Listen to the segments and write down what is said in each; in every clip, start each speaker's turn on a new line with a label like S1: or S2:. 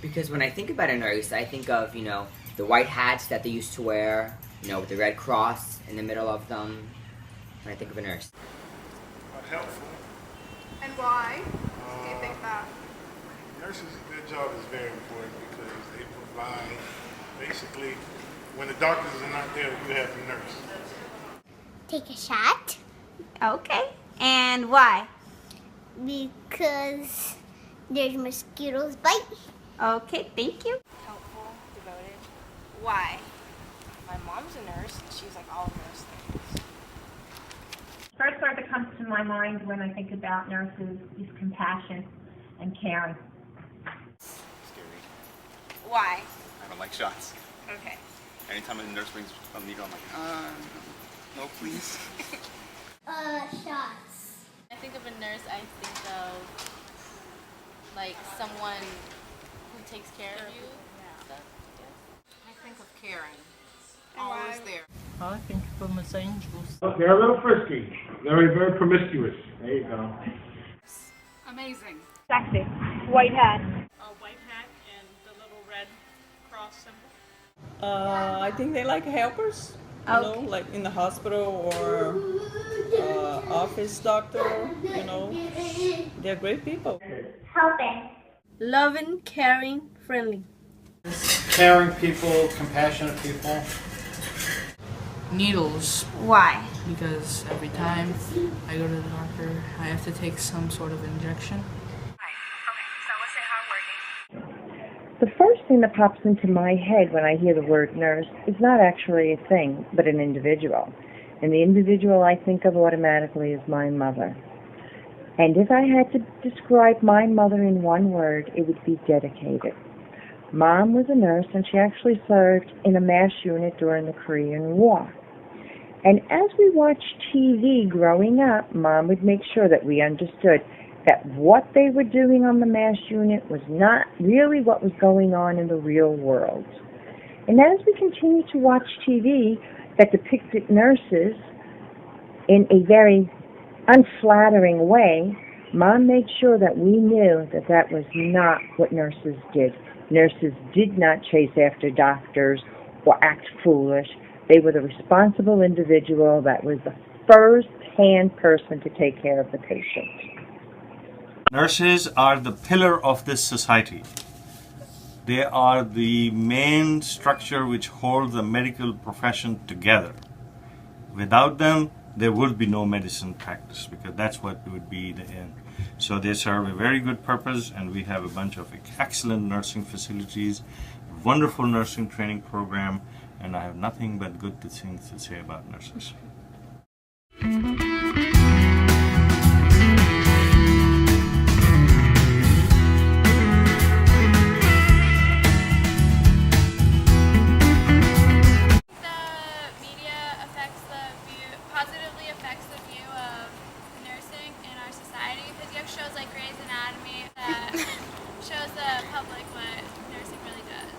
S1: Because when I think about a nurse, I think of, the white hats that they used to wear, with the red cross in the middle of them. When I think of a nurse.
S2: Helpful.
S3: And why do you think that?
S2: Nurses, their job is very important because they provide, basically, when the doctors are not there, you have the nurse.
S4: Take a shot.
S5: Okay. And why?
S4: Because there's mosquitoes bite.
S5: Okay, thank you.
S6: Helpful, devoted.
S5: Why?
S6: My mom's a nurse, and she's like all of those things.
S7: First word that comes to my mind when I think about nurses is compassion and caring.
S8: Scary.
S5: Why?
S8: I don't like shots.
S5: Okay.
S8: Anytime a nurse brings a needle, I'm like, no, please.
S4: Shots.
S9: I think of a nurse, I think of like someone who takes care of you. Stuff,
S3: I think of caring. Always there.
S10: I think of them as angels.
S11: They're a little frisky. Very, very promiscuous. There you go.
S3: Amazing.
S7: Sexy. White hat.
S10: A white hat and the little red cross symbol.
S12: I think they like helpers, like in the hospital or office doctor, They're great people.
S4: Helping.
S5: Loving, caring, friendly.
S13: Caring people, compassionate people.
S10: Needles,
S5: Why?
S10: because every time I go to the doctor, I have to take some sort of injection.
S14: The first thing that pops into my head when I hear the word nurse is not actually a thing, but an individual. And the individual I think of automatically is my mother. And if I had to describe my mother in one word, it would be dedicated. Mom was a nurse, and she actually served in a MASH unit during the Korean War. And as we watched TV growing up, Mom would make sure that we understood that what they were doing on the MASH unit was not really what was going on in the real world. And as we continue to watch TV that depicted nurses in a very unflattering way, Mom made sure that we knew that that was not what nurses did. Nurses did not chase after doctors or act foolish. They were the responsible individual that was the first-hand person to take care of the patient.
S15: Nurses are the pillar of this society. They are the main structure which holds the medical profession together. Without them, there would be no medicine practice, because that's what it would be in the end. So they serve a very good purpose, and we have a bunch of excellent nursing facilities, wonderful nursing training program, and I have nothing but good things to say about nurses.
S9: positively affects the view of nursing in our society, because you have shows like Grey's Anatomy that shows the public what nursing really does.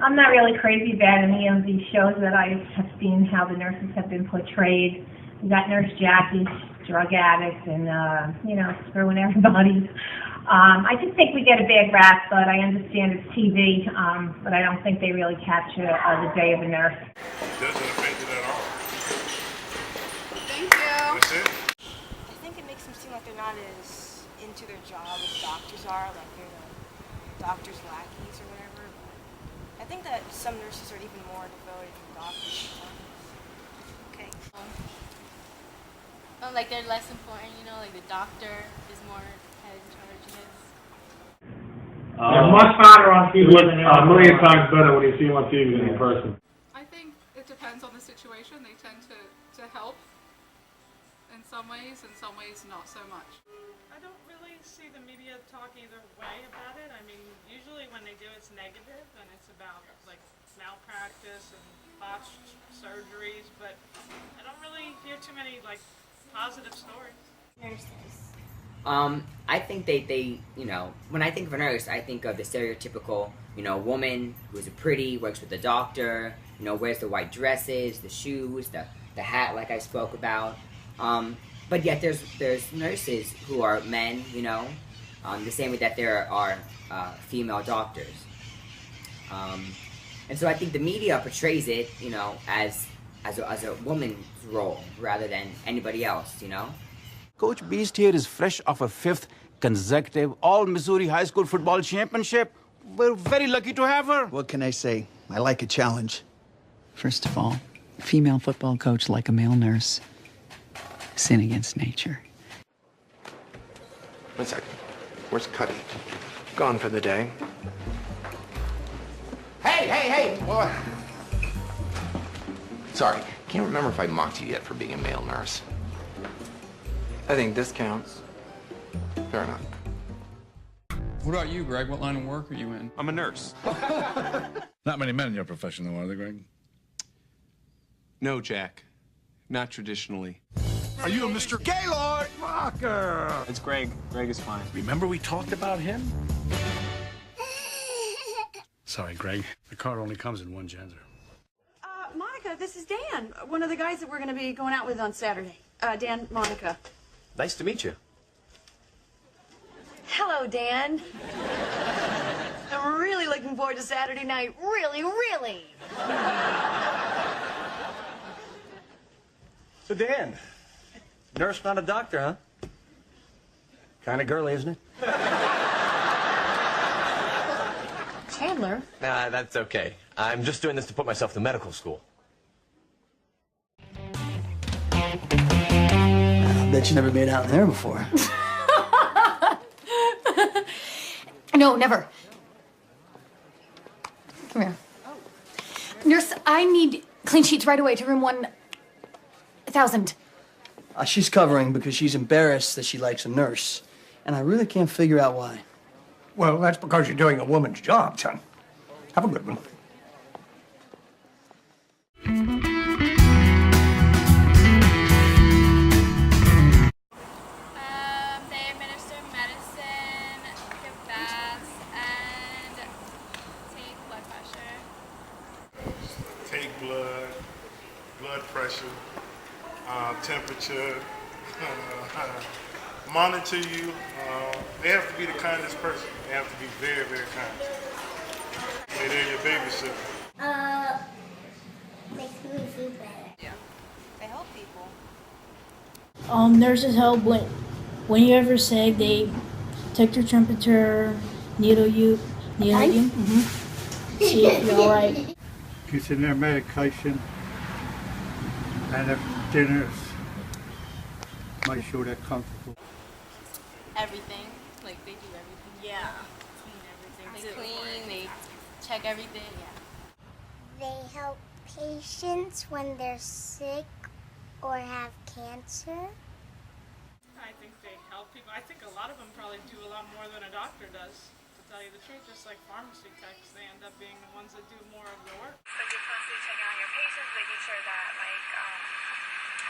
S7: I'm not really crazy about any of these shows that I have seen how the nurses have been portrayed. We got Nurse Jackie, drug addict, and screwing everybody. I just think we get a bad rap, but I understand it's TV, but I don't think they really capture the day of a nurse.
S2: Doesn't affect it at all.
S3: Thank you.
S2: That's it.
S6: I think it makes them seem like they're not as into their job as doctors are, like they're the doctor's lackeys or whatever. But I think that some nurses are even more devoted than doctors sometimes.
S9: Okay. Like they're less important, like the doctor is more head in charge of this.
S11: They're much hotter on TV than a million times better when you see them on TV than in person.
S3: I think it depends on the situation. They tend to help in some ways not so much.
S10: I don't really see the media talk either way about it. I mean, usually when they do, it's negative, and it's about like malpractice and botched surgeries, but I don't really hear too many positive stories.
S4: Nurses.
S1: I think they when I think of a nurse, I think of the stereotypical, woman who's pretty, works with the doctor, wears the white dresses, the shoes, the hat like I spoke about. But yet there's nurses who are men, the same way that there are female doctors. And so I think the media portrays it, you know, as a woman's role rather than anybody else, you know?
S16: Coach Beast here is fresh off a 5th consecutive All-Missouri High School Football Championship. We're very lucky to have her.
S17: What can I say? I like a challenge. First of all, a female football coach like a male nurse. Sin against nature.
S18: 1 second. Where's Cuddy? Gone for the day.
S19: Hey! Boy. Sorry, can't remember if I mocked you yet for being a male nurse.
S18: I think this counts.
S19: Fair enough.
S20: What about you, Greg? What line of work are you in?
S8: I'm a nurse.
S21: Not many men in your profession, though, are there, Greg?
S18: No, Jack. Not traditionally.
S21: Are you a Mr. Gaylord Walker?
S8: It's Greg. Greg is fine.
S21: Remember we talked about him? Sorry, Greg. The car only comes in one gender.
S22: Monica, this is Dan, one of the guys that we're going to be going out with on Saturday. Dan, Monica.
S23: Nice to meet you.
S22: Hello, Dan. I'm really looking forward to Saturday night. Really, really.
S23: So, Dan, nurse, not a doctor, huh? Kind of girly, isn't it?
S22: Chandler?
S23: Nah, that's okay. I'm just doing this to put myself through medical school.
S17: I bet you never made out in there before.
S24: No, never. Come here. Nurse, I need clean sheets right away to room 1000.
S17: She's covering because she's embarrassed that she likes a nurse. And I really can't figure out why.
S11: Well, that's because you're doing a woman's job, son. Have a good one.
S9: They administer medicine, give baths, and take blood pressure.
S2: Take blood pressure, temperature, monitor you. They have to be the kindest person. They have to be very, very kind. They're your babysitter.
S4: Makes me feel better.
S6: Yeah. They help people.
S25: Nurses help when you're ever sick. They take your temperature, needle you, see if you're all right.
S11: Getting their medication and their dinners. Make sure they're comfortable.
S9: Everything. Like, they do everything. Yeah. Clean everything. They clean, they check everything. Yeah.
S4: They help patients when they're sick or have cancer.
S10: I think they help people. I think a lot of them probably do a lot more than a doctor does, to tell you the truth. Just like pharmacy techs, they end up being the ones that do more of the work.
S6: Like you're constantly checking on your patients, making sure that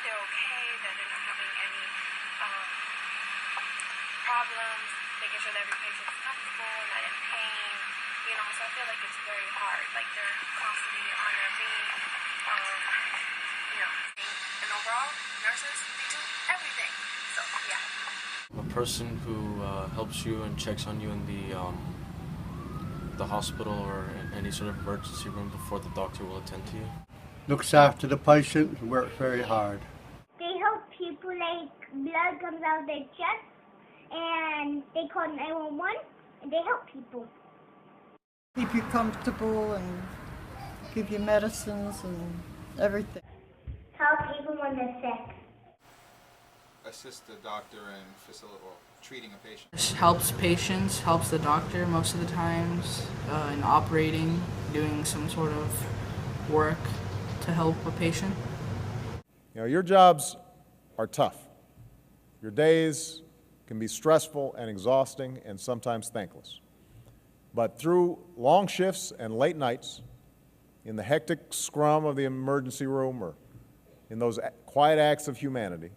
S6: they're okay, that they're not having any problems, making sure that every patient is comfortable, not in pain. You know, so I feel like it's very hard. Like they're constantly on their feet. And overall, nurses, they do everything. So yeah.
S26: A person who helps you and checks on you in the hospital or in any sort of emergency room before the doctor will attend to you.
S11: Looks after the patient and works very hard.
S4: They help people like blood comes out of their chest and they call 911 and they help people.
S27: Keep you comfortable and give you medicines and everything.
S4: Help people when they're sick.
S8: Assist the doctor in treating a patient.
S28: Helps patients, helps the doctor most of the times in operating, doing some sort of work to help a patient.
S29: You know, your jobs are tough. Your days can be stressful and exhausting and sometimes thankless. But through long shifts and late nights, in the hectic scrum of the emergency room or in those quiet acts of humanity,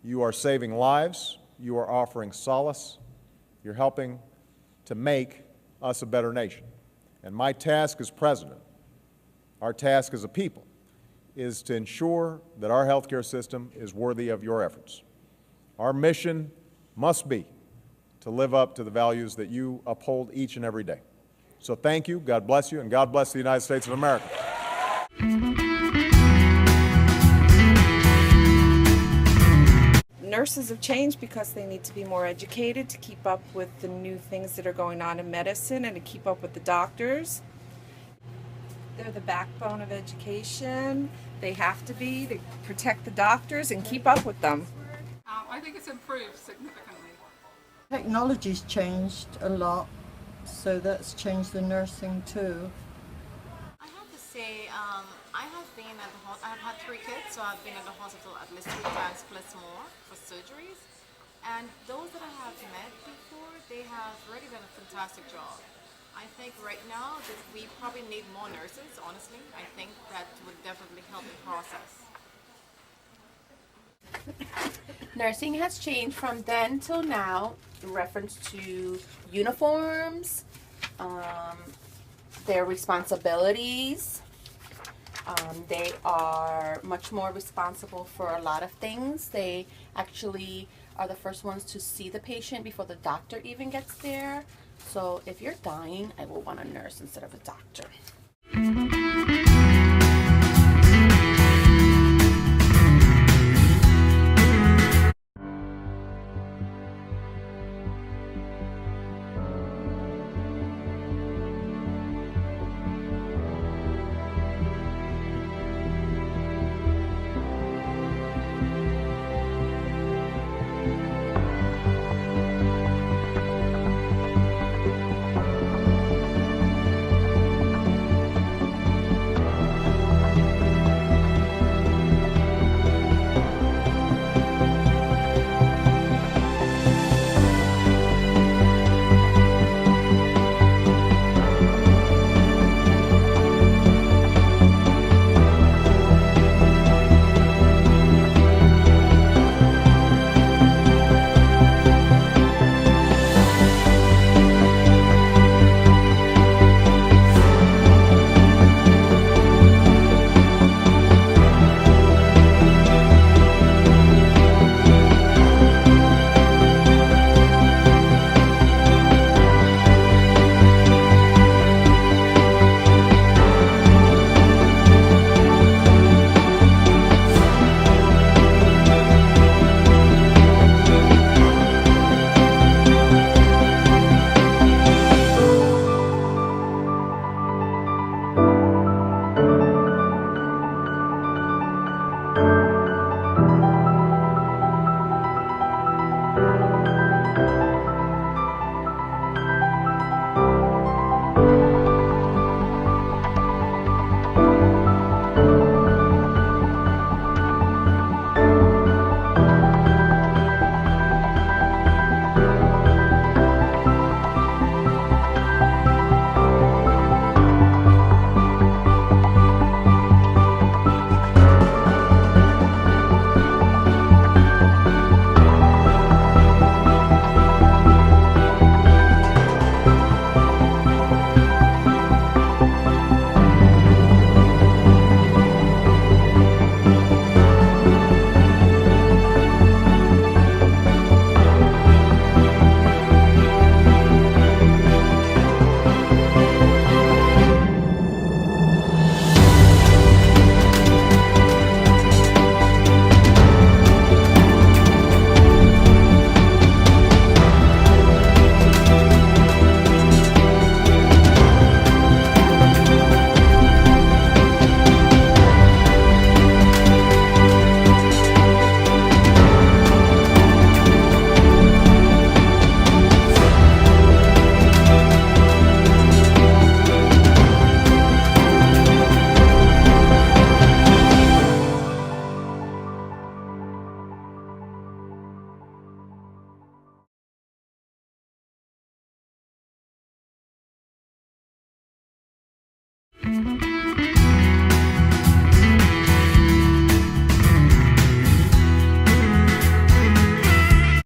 S29: you are saving lives, you are offering solace, you're helping to make us a better nation. And my task as president, our task as a people, is to ensure that our healthcare system is worthy of your efforts. Our mission must be to live up to the values that you uphold each and every day. So thank you, God bless you, and God bless the United States of America.
S1: Nurses have changed because they need to be more educated to keep up with the new things that are going on in medicine and to keep up with the doctors. They're the backbone of education. They have to be to protect the doctors and keep up with them.
S3: I think it's improved significantly.
S27: Technology's changed a lot, so that's changed the nursing too.
S5: I have to say, I have been at the hospital. I've had 3 kids, so I've been at the hospital at least 3 times plus more for surgeries. And those that I have met before, they have really done a fantastic job. I think right now that we probably need more nurses, honestly. I think that would definitely help the process.
S7: Nursing has changed from then till now in reference to uniforms, their responsibilities. They are much more responsible for a lot of things. They actually are the first ones to see the patient before the doctor even gets there. So if you're dying, I will want a nurse instead of a doctor.